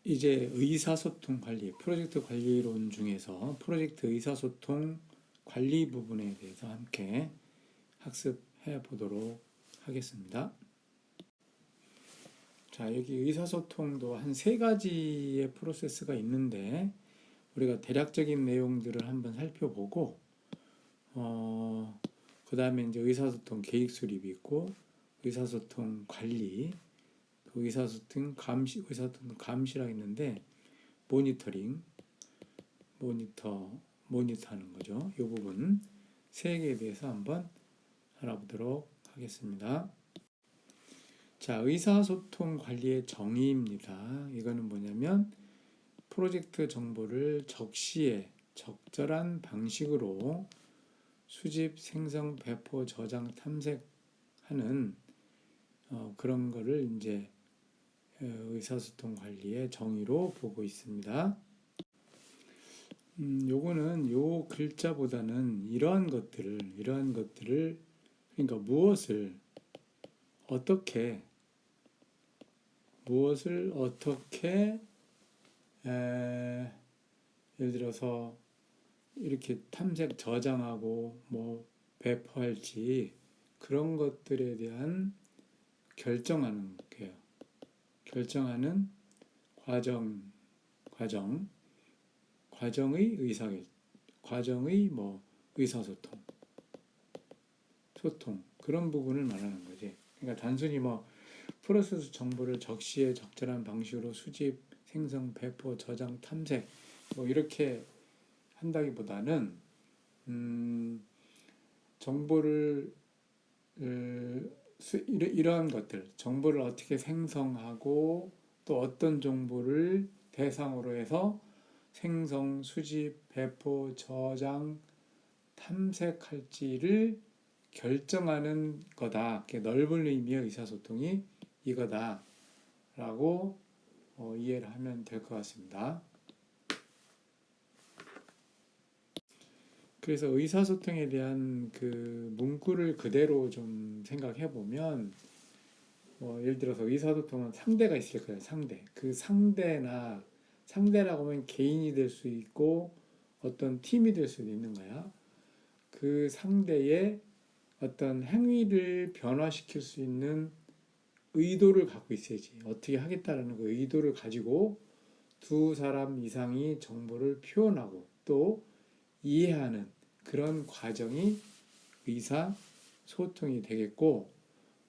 이제 의사소통 관리, 프로젝트 관리론 중에서 프로젝트 의사소통 관리 부분에 대해서 함께 학습해 보도록 하겠습니다. 자, 여기 의사소통도 한 3가지의 프로세스가 있는데 우리가 대략적인 내용들을 한번 살펴보고 그 다음에 이제 의사소통 계획 수립이 있고 의사소통 관리, 의사소통 감시라고 했는데 모니터링, 모니터하는 거죠. 이 부분 3개에 대해서 한번 알아보도록 하겠습니다. 자, 의사소통 관리의 정의입니다. 이거는 뭐냐면 프로젝트 정보를 적시에 적절한 방식으로 수집, 생성, 배포, 저장, 탐색하는 그런 거를 이제 의사소통 관리의 정의로 보고 있습니다. 요거는 요 글자보다는 이러한 것들을 그러니까 무엇을 어떻게 예를 들어서 이렇게 탐색 저장하고 뭐 배포할지 그런 것들에 대한 결정하는 거예요. 결정하는 과정의 의사소통, 소통 그런 부분을 말하는 거지. 그러니까 단순히 뭐 프로세스 정보를 적시에 적절한 방식으로 수집, 생성, 배포, 저장, 탐색 뭐 이렇게 한다기보다는 정보를 이러한 것들, 정보를 어떻게 생성하고 또 어떤 정보를 대상으로 해서 생성, 수집, 배포, 저장, 탐색할지를 결정하는 거다. 넓은 의미의 의사소통이 이거다라고 이해를 하면 될 것 같습니다. 그래서 의사소통에 대한 그 문구를 그대로 좀 생각해 보면 예를 들어서 의사소통은 상대가 있을 거예요. 그 상대라고 하면 개인이 될 수 있고 어떤 팀이 될 수도 있는 거야. 그 상대의 어떤 행위를 변화시킬 수 있는 의도를 갖고 있어야지. 어떻게 하겠다라는 그 의도를 가지고 두 사람 이상이 정보를 표현하고 또 이해하는 그런 과정이 의사소통이 되겠고,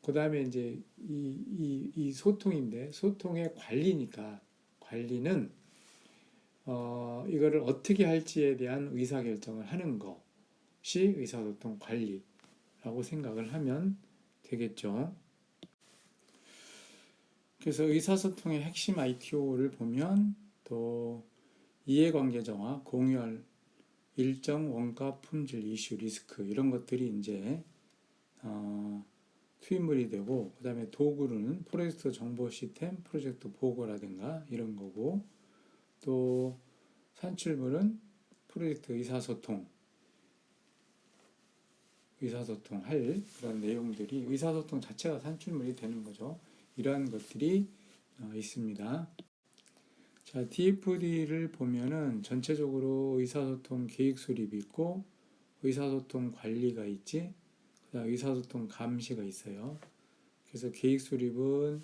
그 다음에 이제 이 소통인데, 소통의 관리니까, 관리는, 이거를 어떻게 할지에 대한 의사결정을 하는 것이 의사소통 관리라고 생각을 하면 되겠죠. 그래서 의사소통의 핵심 ITO를 보면 또 이해관계 정화, 공유할 일정, 원가, 품질, 이슈, 리스크 이런 것들이 이제 수입물이 되고, 그 다음에 도구는 프로젝트 정보 시스템, 프로젝트 보고라든가 이런 거고, 또 산출물은 프로젝트 의사소통 할 그런 내용들이 의사소통 자체가 산출물이 되는 거죠. 이러한 것들이 있습니다. 자, DFD를 보면은 전체적으로 의사소통 계획 수립이 있고 의사소통 관리가 있지, 그다음 의사소통 감시가 있어요. 그래서 계획 수립은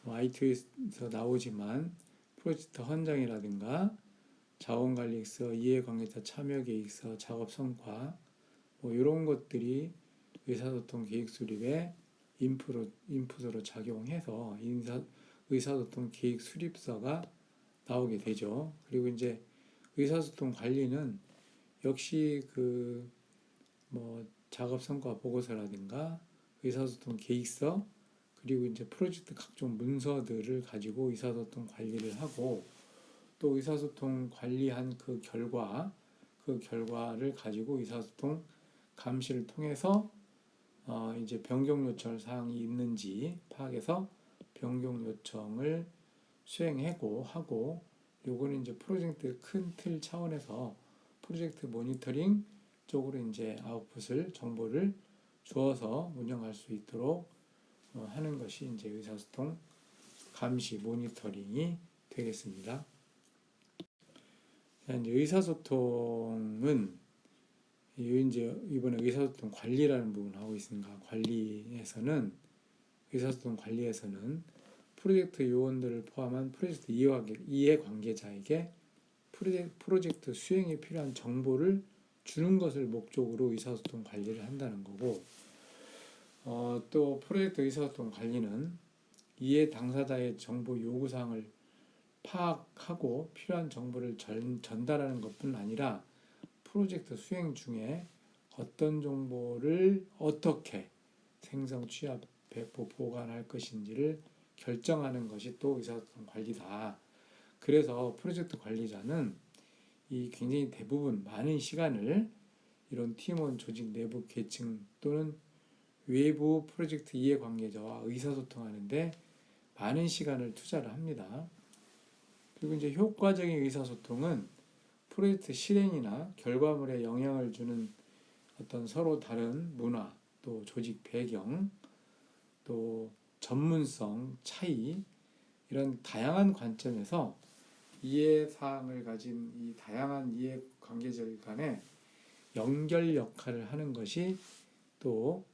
IT에서 나오지만 프로젝트 헌장이라든가 자원관리서, 이해관계자 참여계획서, 작업 성과 뭐 이런 것들이 의사소통 계획 수립의 인풋으로 작용해서 의사소통 계획 수립서가 나오게 되죠. 그리고 이제 의사소통 관리는 역시 작업 성과 보고서라든가 의사소통 계획서 그리고 이제 프로젝트 각종 문서들을 가지고 의사소통 관리를 하고, 또 의사소통 관리한 그 결과를 가지고 의사소통 감시를 통해서 이제 변경 요청 사항이 있는지 파악해서 변경 요청을 수행하고, 요거는 이제 프로젝트 큰 틀 차원에서 프로젝트 모니터링 쪽으로 이제 아웃풋을 정보를 주어서 운영할 수 있도록 하는 것이 이제 의사소통 감시 모니터링이 되겠습니다. 자, 이제 의사소통은 이제 이번에 의사소통 관리라는 부분을 하고 있습니다. 의사소통 관리에서는 프로젝트 요원들을 포함한 프로젝트 이해관계자에게 프로젝트 수행에 필요한 정보를 주는 것을 목적으로 의사소통 관리를 한다는 거고, 또 프로젝트 의사소통 관리는 이해 당사자의 정보 요구사항을 파악하고 필요한 정보를 전달하는 것뿐 아니라 프로젝트 수행 중에 어떤 정보를 어떻게 생성, 취합, 배포, 보관할 것인지를 결정하는 것이 또 의사소통 관리다. 그래서 프로젝트 관리자는 이 굉장히 대부분 많은 시간을 이런 팀원 조직 내부 계층 또는 외부 프로젝트 이해관계자와 의사소통하는데 많은 시간을 투자를 합니다. 그리고 이제 효과적인 의사소통은 프로젝트 실행이나 결과물에 영향을 주는 어떤 서로 다른 문화, 또 조직 배경, 또 전문성 차이, 이런 다양한 관점에서 이해사항을 가진 이 다양한 이해관계者간의 연결 역할을 하는 것이 또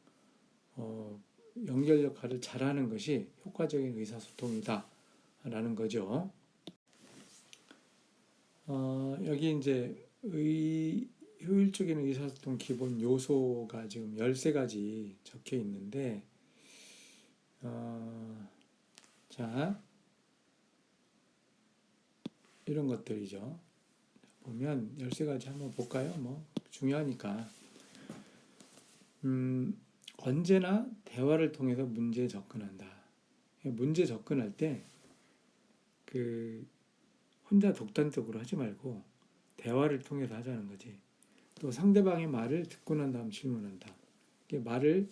연결 역할을 잘하는 것이 효과적인 의사소통이다 라는 거죠. 여기 이제 효율적인 의사소통 기본 요소가 지금 13가지 적혀 있는데, 자, 이런 것들이죠. 보면 13가지 한번 볼까요? 뭐 중요하니까. 언제나 대화를 통해서 문제에 접근한다. 문제 접근할 때 혼자 독단적으로 하지 말고 대화를 통해서 하자는 거지. 또 상대방의 말을 듣고 난 다음 질문한다. 말을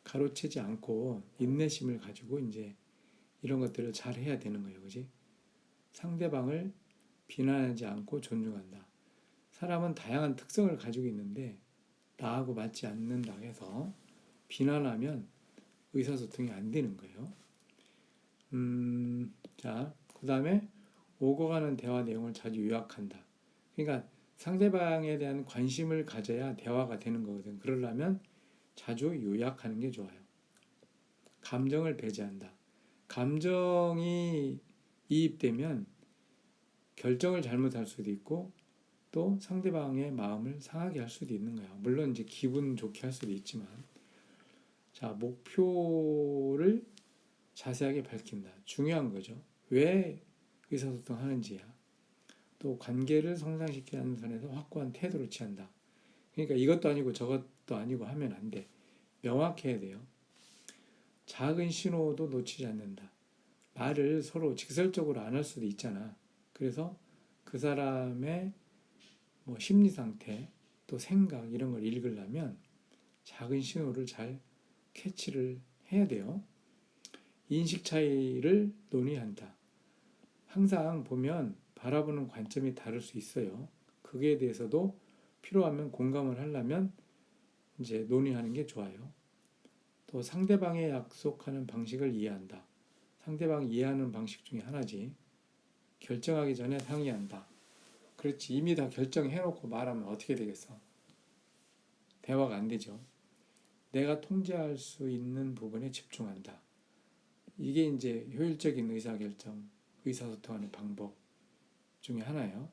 가로채지 않고 인내심을 가지고 이제 이런 것들을 잘 해야 되는 거예요. 그지? 상대방을 비난하지 않고 존중한다. 사람은 다양한 특성을 가지고 있는데 나하고 맞지 않는다 해서 비난하면 의사소통이 안 되는 거예요. 자, 그 다음에 오고 가는 대화 내용을 자주 요약한다. 그러니까 상대방에 대한 관심을 가져야 대화가 되는 거거든. 그러려면 자주 요약하는 게 좋아요. 감정을 배제한다. 감정이 이입되면 결정을 잘못할 수도 있고 또 상대방의 마음을 상하게 할 수도 있는 거야. 물론 이제 기분 좋게 할 수도 있지만, 자, 목표를 자세하게 밝힌다. 중요한 거죠. 왜 의사소통 하는지야. 또 관계를 성장시키는 선에서 확고한 태도를 취한다. 그러니까 이것도 아니고 저것도 아니고 하면 안 돼. 명확해야 돼요. 작은 신호도 놓치지 않는다. 말을 서로 직설적으로 안 할 수도 있잖아. 그래서 그 사람의 심리 상태, 또 생각 이런 걸 읽으려면 작은 신호를 잘 캐치를 해야 돼요. 인식 차이를 논의한다. 항상 보면 바라보는 관점이 다를 수 있어요. 그에 대해서도 필요하면 공감을 하려면 이제 논의하는 게 좋아요. 또 상대방의 약속하는 방식을 이해한다. 상대방이 이해하는 방식 중에 하나지. 결정하기 전에 상의한다. 그렇지. 이미 다 결정해놓고 말하면 어떻게 되겠어? 대화가 안 되죠. 내가 통제할 수 있는 부분에 집중한다. 이게 이제 효율적인 의사결정, 의사소통하는 방법 중에 하나예요.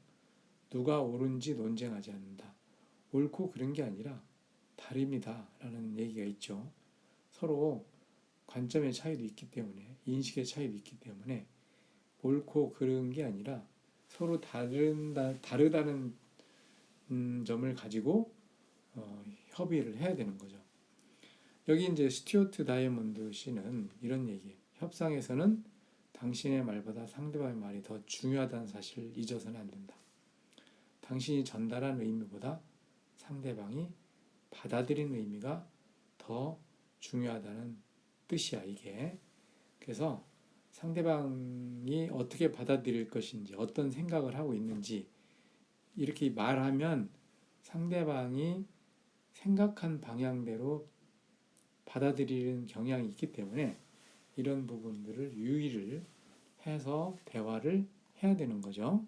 누가 옳은지 논쟁하지 않는다. 옳고 그른 게 아니라 다릅니다 라는 얘기가 있죠. 서로 관점의 차이도 있기 때문에, 인식의 차이도 있기 때문에 옳고 그른 게 아니라 서로 다르다는 점을 가지고 협의를 해야 되는 거죠. 여기 이제 스튜어트 다이아몬드 씨는 이런 얘기예요. 협상에서는 당신의 말보다 상대방의 말이 더 중요하다는 사실을 잊어서는 안 된다. 당신이 전달한 의미보다 상대방이 받아들인 의미가 더 중요하다는 뜻이야, 이게. 그래서 상대방이 어떻게 받아들일 것인지, 어떤 생각을 하고 있는지 이렇게 말하면 상대방이 생각한 방향대로 받아들이는 경향이 있기 때문에 이런 부분들을 유의를 해서 대화를 해야 되는 거죠.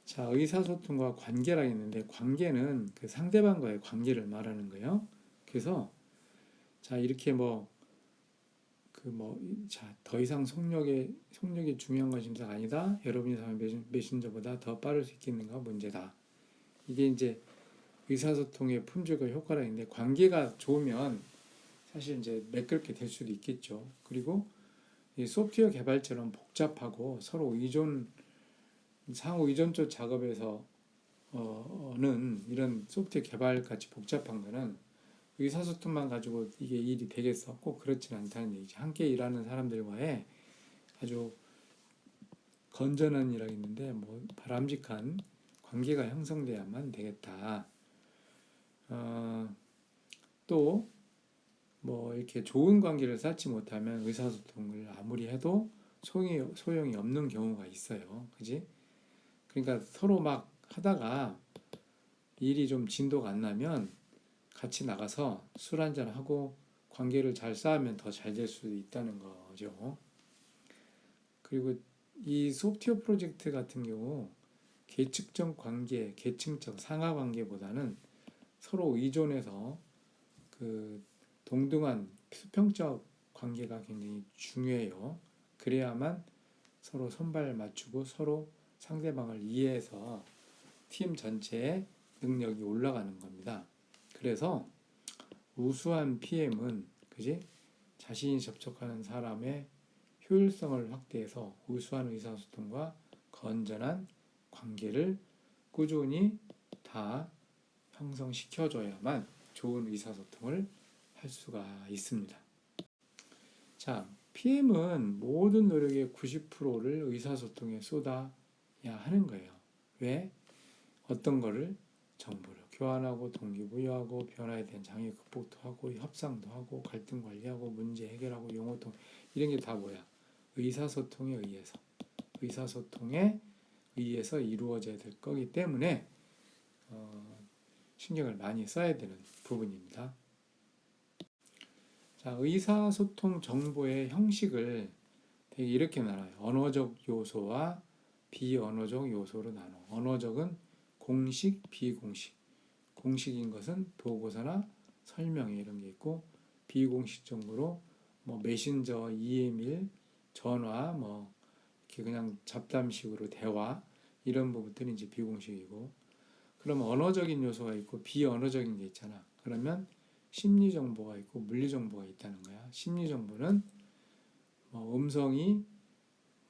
자, 의사소통과 관계라 했는데 관계는 그 상대방과의 관계를 말하는 거예요. 그래서 자, 이렇게 더 이상 속력이 중요한 것임사가 아니다. 여러분이 사용하는 메신저보다 더 빠를 수 있겠는가 문제다. 이게 이제 의사소통의 품질과 효과라 했는데 관계가 좋으면 사실 이제 매끄럽게 될 수도 있겠죠. 그리고 이 소프트웨어 개발처럼 복잡하고 서로 상호 의존적 작업에서 는 이런 소프트웨어 개발 같이 복잡한 거는 의사소통만 가지고 이게 일이 되겠어? 꼭 그렇지는 않다는 얘기죠. 함께 일하는 사람들과의 아주 건전한 일이 있는데 바람직한 관계가 형성돼야만 되겠다. 또 이렇게 좋은 관계를 쌓지 못하면 의사소통을 아무리 해도 소용이 없는 경우가 있어요. 그지? 그러니까 서로 막 하다가 일이 좀 진도가 안 나면 같이 나가서 술 한잔 하고 관계를 잘 쌓으면 더 잘 될 수도 있다는 거죠. 그리고 이 소프트웨어 프로젝트 같은 경우 계층적 관계, 계층적 상하 관계보다는 서로 의존해서 그 동등한 수평적 관계가 굉장히 중요해요. 그래야만 서로 손발 맞추고 서로 상대방을 이해해서 팀 전체의 능력이 올라가는 겁니다. 그래서 우수한 PM은 그지? 자신이 접촉하는 사람의 효율성을 확대해서 우수한 의사소통과 건전한 관계를 꾸준히 다 형성시켜줘야만 좋은 의사소통을 할 수가 있습니다. 자, PM은 모든 노력의 90%를 의사소통에 쏟아야 하는 거예요. 왜? 어떤 거를? 정보를 교환하고 동기부여하고 변화에 대한 장애 극복도 하고 협상도 하고 갈등 관리하고 문제 해결하고 용어통 이런 게 다 뭐야? 의사소통에 의해서 이루어져야 될 거기 때문에 신경을 많이 써야 되는 부분입니다. 자, 의사소통 정보의 형식을 되게 이렇게 나눠요. 언어적 요소와 비언어적 요소로 나눠. 언어적은 공식, 비공식. 공식인 것은 보고서나 설명회 이런 게 있고 비공식적으로 메신저, 이메일, 전화, 이렇게 그냥 잡담식으로 대화 이런 부분들이 이제 비공식이고 그러면 언어적인 요소가 있고 비언어적인 게 있잖아. 그러면 심리 정보가 있고 물리 정보가 있다는 거야. 심리 정보는 음성이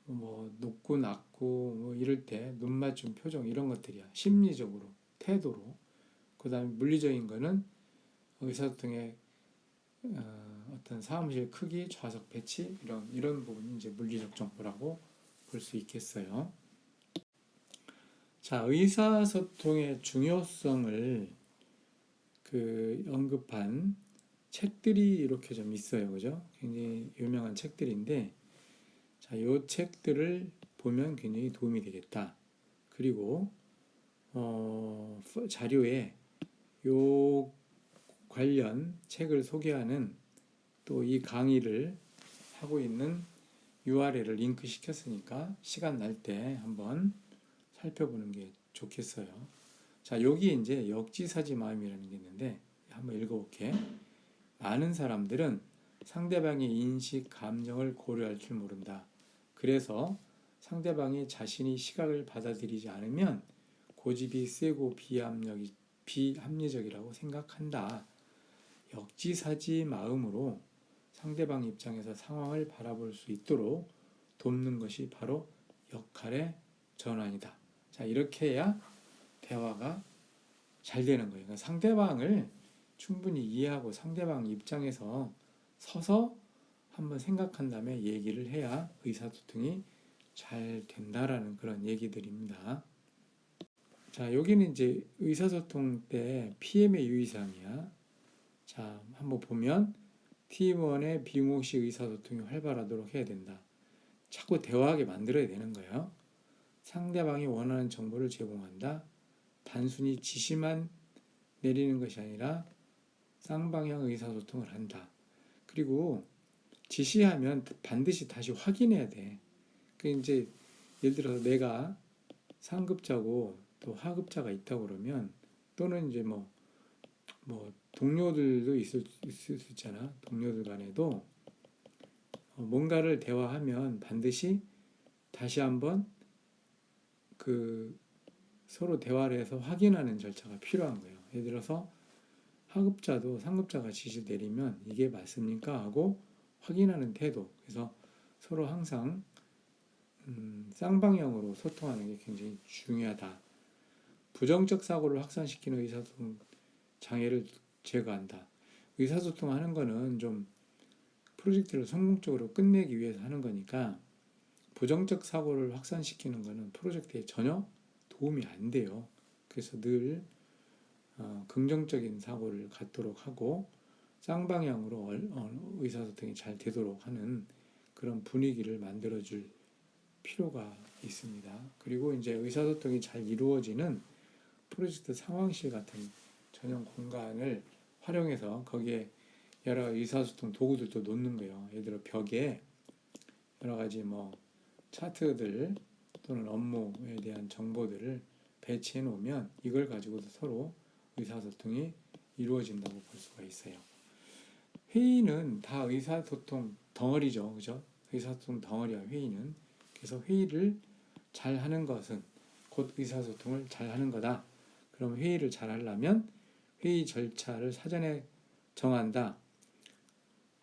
높고 낮고 이럴 때 눈맞춤 표정 이런 것들이야. 심리적으로 태도로. 그다음에 물리적인 거는 의사소통의 어떤 사무실 크기, 좌석 배치 이런 부분이 이제 물리적 정보라고 볼 수 있겠어요. 자, 의사소통의 중요성을 언급한 책들이 이렇게 좀 있어요. 그죠? 굉장히 유명한 책들인데, 자, 요 책들을 보면 굉장히 도움이 되겠다. 그리고, 자료에 요 관련 책을 소개하는 또 이 강의를 하고 있는 URL을 링크 시켰으니까 시간 날 때 한번 살펴보는 게 좋겠어요. 자, 여기 이제 역지사지 마음이라는 게 있는데 한번 읽어볼게. 많은 사람들은 상대방의 인식, 감정을 고려할 줄 모른다. 그래서 상대방이 자신이 시각을 받아들이지 않으면 고집이 세고 비합리적이라고 생각한다. 역지사지 마음으로 상대방 입장에서 상황을 바라볼 수 있도록 돕는 것이 바로 역할의 전환이다. 자, 이렇게 해야 대화가 잘 되는 거예요. 그러니까 상대방을 충분히 이해하고 상대방 입장에서 서서 한번 생각한 다음에 얘기를 해야 의사소통이 잘 된다라는 그런 얘기들입니다. 자, 여기는 이제 의사소통 때 PM의 유의사항이야. 자, 한번 보면 팀원의 비공식 의사소통이 활발하도록 해야 된다. 자꾸 대화하게 만들어야 되는 거예요. 상대방이 원하는 정보를 제공한다. 단순히 지시만 내리는 것이 아니라 쌍방향 의사소통을 한다. 그리고 지시하면 반드시 다시 확인해야 돼. 그 이제 예를 들어서 내가 상급자고 또 하급자가 있다고 그러면 또는 이제 뭐 동료들도 있을 수 있잖아. 동료들 간에도 뭔가를 대화하면 반드시 다시 한번 그 서로 대화를 해서 확인하는 절차가 필요한 거예요. 예를 들어서 하급자도 상급자가 지시를 내리면 이게 맞습니까? 하고 확인하는 태도. 그래서 서로 항상 쌍방향으로 소통하는 게 굉장히 중요하다. 부정적 사고를 확산시키는 의사소통 장애를 제거한다. 의사소통하는 거는 좀 프로젝트를 성공적으로 끝내기 위해서 하는 거니까 부정적 사고를 확산시키는 거는 프로젝트에 전혀 도움이 안 돼요. 그래서 늘 긍정적인 사고를 갖도록 하고 쌍방향으로 의사소통이 잘 되도록 하는 그런 분위기를 만들어줄 필요가 있습니다. 그리고 이제 의사소통이 잘 이루어지는 프로젝트 상황실 같은 전용 공간을 활용해서 거기에 여러 의사소통 도구들도 놓는 거예요. 예를 들어 벽에 여러 가지 차트들 또는 업무에 대한 정보들을 배치해 놓으면 이걸 가지고도 서로 의사소통이 이루어진다고 볼 수가 있어요. 회의는 다 의사소통 덩어리죠. 그죠? 의사소통 덩어리야, 회의는. 그래서 회의를 잘 하는 것은 곧 의사소통을 잘 하는 거다. 그럼 회의를 잘 하려면 회의 절차를 사전에 정한다.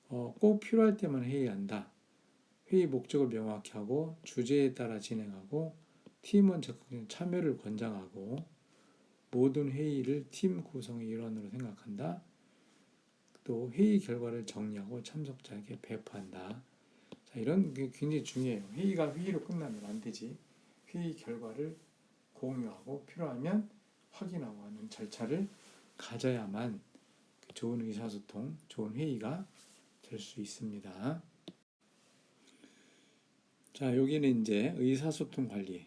꼭 필요할 때만 회의한다. 회의 목적을 명확히 하고 주제에 따라 진행하고 팀원 적극적인 참여를 권장하고 모든 회의를 팀 구성의 일환으로 생각한다. 또 회의 결과를 정리하고 참석자에게 배포한다. 자, 이런 게 굉장히 중요해요. 회의가 회의로 끝나면 안 되지. 회의 결과를 공유하고 필요하면 확인하고 하는 절차를 가져야만 좋은 의사소통, 좋은 회의가 될 수 있습니다. 자, 여기는 이제 의사소통 관리,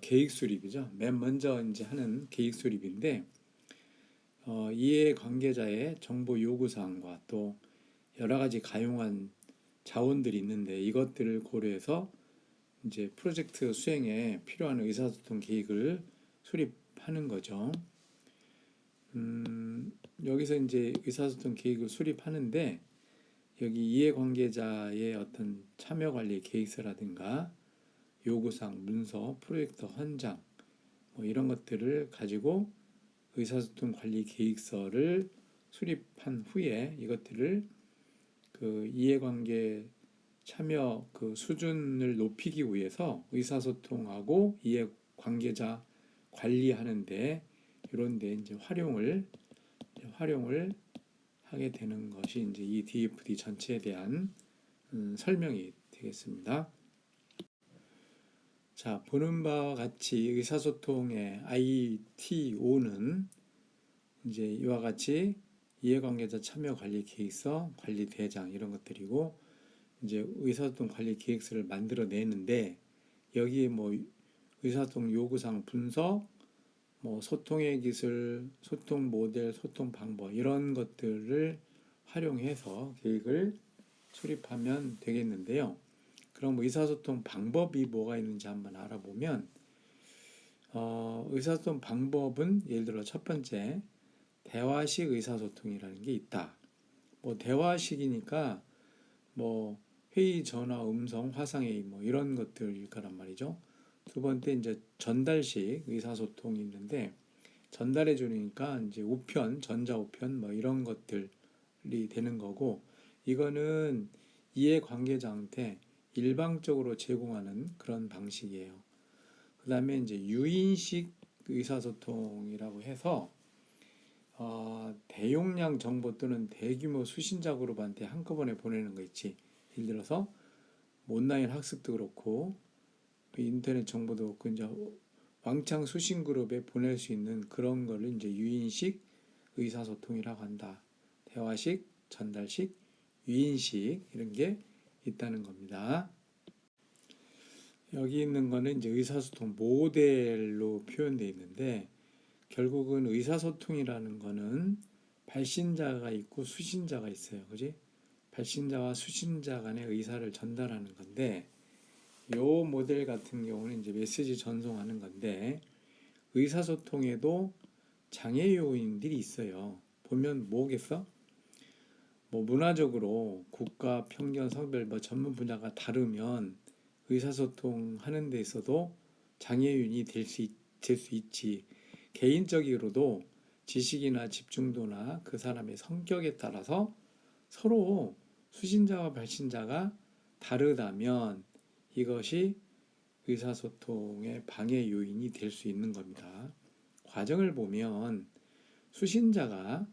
계획 수립이죠. 맨 먼저 이제 하는 계획 수립인데, 이해 관계자의 정보 요구 사항과 또 여러 가지 가용한 자원들이 있는데 이것들을 고려해서 이제 프로젝트 수행에 필요한 의사소통 계획을 수립하는 거죠. 여기서 이제 의사소통 계획을 수립하는데 여기 이해관계자의 어떤 참여관리 계획서라든가 요구사항, 문서, 프로젝트 헌장 이런 것들을 가지고 의사소통 관리 계획서를 수립한 후에 이것들을 그 이해관계 참여 그 수준을 높이기 위해서 의사소통하고 이해관계자 관리하는데 이런데 이제 활용을 하게 되는 것이 이제 이 DFD 전체에 대한 설명이 되겠습니다. 자, 보는 바와 같이 의사소통의 ITO는 이제 이와 같이 이해관계자 참여 관리 계획서, 관리 대장 이런 것들이고 이제 의사소통 관리 계획서를 만들어내는데 여기에 의사소통 요구사항 분석, 소통의 기술, 소통 모델, 소통 방법 이런 것들을 활용해서 계획을 수립하면 되겠는데요. 그럼 의사소통 방법이 뭐가 있는지 한번 알아보면 의사소통 방법은 예를 들어 첫 번째 대화식 의사소통이라는 게 있다. 대화식이니까 회의 전화, 음성, 화상회의 이런 것들일 거란 말이죠. 두 번째 이제 전달식 의사소통이 있는데 전달해 주니까 이제 우편, 전자우편 이런 것들이 되는 거고 이거는 이해관계자한테 일방적으로 제공하는 그런 방식이에요. 그 다음에 이제 유인식 의사소통이라고 해서 대용량 정보 또는 대규모 수신자 그룹한테 한꺼번에 보내는 거 있지. 예를 들어서 온라인 학습도 그렇고 인터넷 정보도 그렇고 이제 왕창 수신 그룹에 보낼 수 있는 그런 거를 이제 유인식 의사소통이라고 한다. 대화식, 전달식, 유인식 이런 게 있다는 겁니다. 여기 있는 거는 이제 의사소통 모델로 표현되어 있는데 결국은 의사소통이라는 거는 발신자가 있고 수신자가 있어요. 그지? 발신자와 수신자 간의 의사를 전달하는 건데 요 모델 같은 경우는 이제 메시지 전송하는 건데 의사소통에도 장애 요인들이 있어요. 보면 뭐겠어? 뭐 문화적으로 국가, 편견, 성별, 뭐 전문 분야가 다르면 의사소통 하는 데 있어도 장애 요인이 될 수 있지. 개인적으로도 지식이나 집중도나 그 사람의 성격에 따라서 서로 수신자와 발신자가 다르다면 이것이 의사소통의 방해 요인이 될 수 있는 겁니다. 과정을 보면 수신자가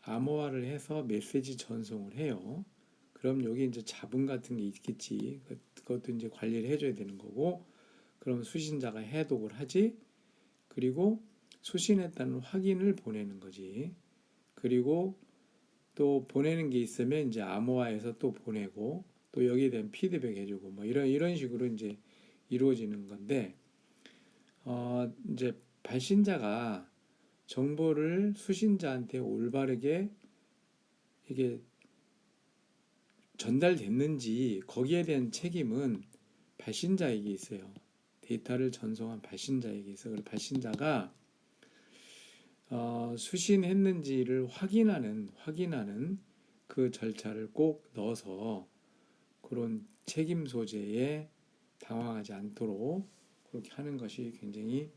암호화를 해서 메시지 전송을 해요. 그럼 여기 이제 잡음 같은 게 있겠지. 그것도 이제 관리를 해줘야 되는 거고, 그럼 수신자가 해독을 하지. 그리고 수신했다는 확인을 보내는 거지. 그리고 또 보내는 게 있으면 이제 암호화해서 또 보내고, 또 여기에 대한 피드백 해주고, 뭐 이런 식으로 이제 이루어지는 건데, 이제 발신자가 정보를 수신자한테 올바르게 이게 전달됐는지 거기에 대한 책임은 발신자에게 있어요. 데이터를 전송한 발신자에게 있어. 그래서 발신자가 수신했는지를 확인하는 그 절차를 꼭 넣어서 그런 책임 소재에 당황하지 않도록 그렇게 하는 것이 굉장히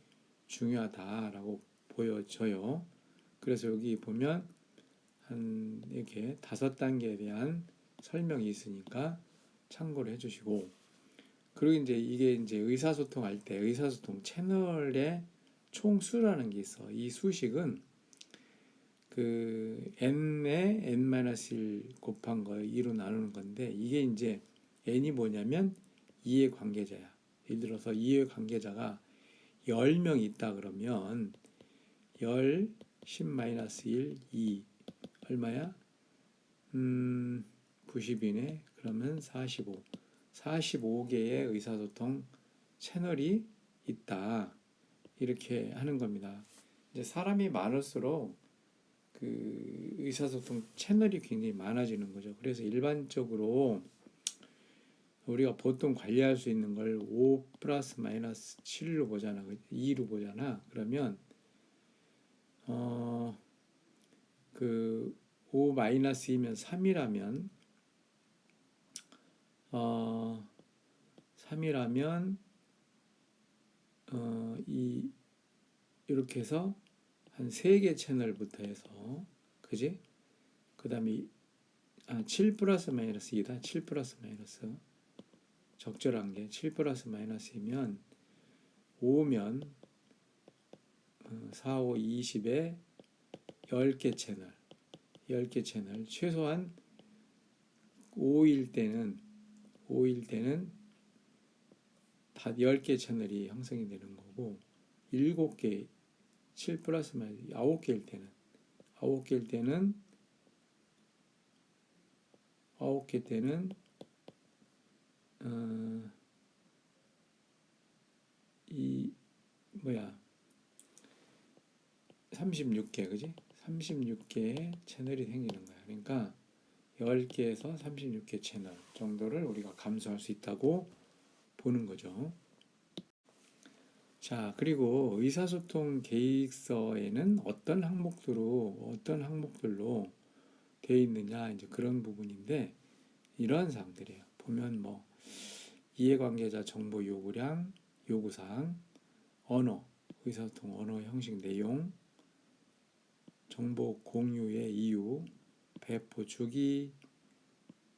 중요하다라고 보여져요. 그래서 여기 보면 한 이렇게 5단계에 대한 설명이 있으니까 참고를 해주시고, 그리고 이제 이게 이제 의사소통 할 때 의사소통 채널의 총수라는 게 있어. 이 수식은 그 n에 n-1 곱한 거 2로 나누는 건데, 이게 이제 n이 뭐냐면 이해관계자야. 예를 들어서 이해관계자가 10명 있다 그러면 10, 10-1, 2 얼마야? 90이네. 그러면 45. 45개의 의사소통 채널이 있다. 이렇게 하는 겁니다. 이제 사람이 많을수록 그 의사소통 채널이 굉장히 많아지는 거죠. 그래서 일반적으로 우리가 보통 관리할 수 있는 걸 5 플러스 마이너스 7로 보잖아. 2로 보잖아. 그러면 그 5 마이너스2면 3이라면 3이라면 이렇게 해서 한 3개 채널부터 해서 그지? 그 다음에 7 플러스 마이너스 2다. 7 플러스 마이너스 적절한 게 7 플러스 마이너스이면 5면 4, 5, 20에 10개 채널 10개 채널 최소한 5일 때는 다 10개 채널이 형성이 되는 거고, 7개 7 플러스 마이너스 9개일 때는 9개 때는 이 뭐야 36개 그지? 36개의 채널이 생기는 거야. 그러니까 10개에서 36개 채널 정도를 우리가 감수할 수 있다고 보는 거죠. 자, 그리고 의사소통 계획서에는 어떤 항목들로 되어 있느냐, 이제 그런 부분인데, 이러한 사항들이에요. 보면 뭐 이해관계자 정보 요구량, 요구사항, 언어, 의사소통 언어 형식 내용, 정보 공유의 이유, 배포 주기,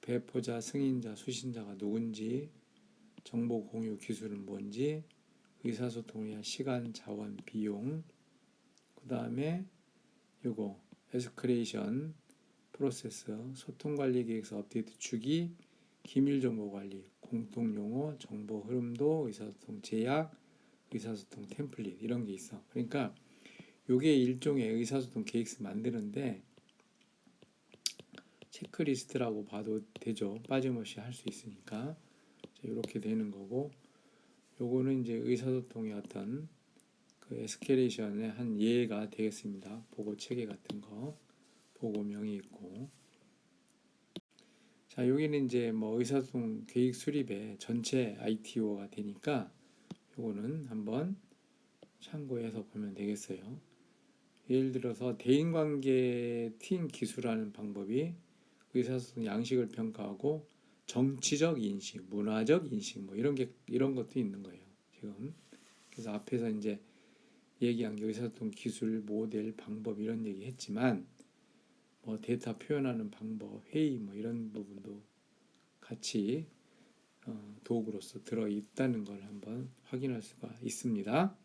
배포자, 승인자, 수신자가 누군지, 정보 공유 기술은 뭔지, 의사소통을 위한 시간, 자원, 비용, 그 다음에 요거 에스컬레이션 프로세스, 소통관리 계획서 업데이트 주기, 기밀정보관리, 공통용어, 정보 흐름도, 의사소통 제약, 의사소통 템플릿 이런 게 있어. 그러니까 요게 일종의 의사소통 계획서 만드는데 체크리스트라고 봐도 되죠. 빠짐없이 할 수 있으니까. 이렇게 되는 거고, 요거는 이제 의사소통의 어떤 그 에스컬레이션의 한 예가 되겠습니다. 보고 체계 같은 거, 보고명이 있고. 자, 여기는 이제 뭐 의사소통 계획 수립의 전체 ITO가 되니까 요거는 한번 참고해서 보면 되겠어요. 예를 들어서 대인관계 팀 기술하는 방법이 의사소통 양식을 평가하고 정치적 인식, 문화적 인식 뭐 이런 것도 있는 거예요. 지금 그래서 앞에서 이제 얘기한 게 의사소통 기술, 모델, 방법 이런 얘기 했지만 뭐 데이터 표현하는 방법, 회의 뭐 이런 부분도 같이 도구로서 들어 있다는 걸 한번 확인할 수가 있습니다.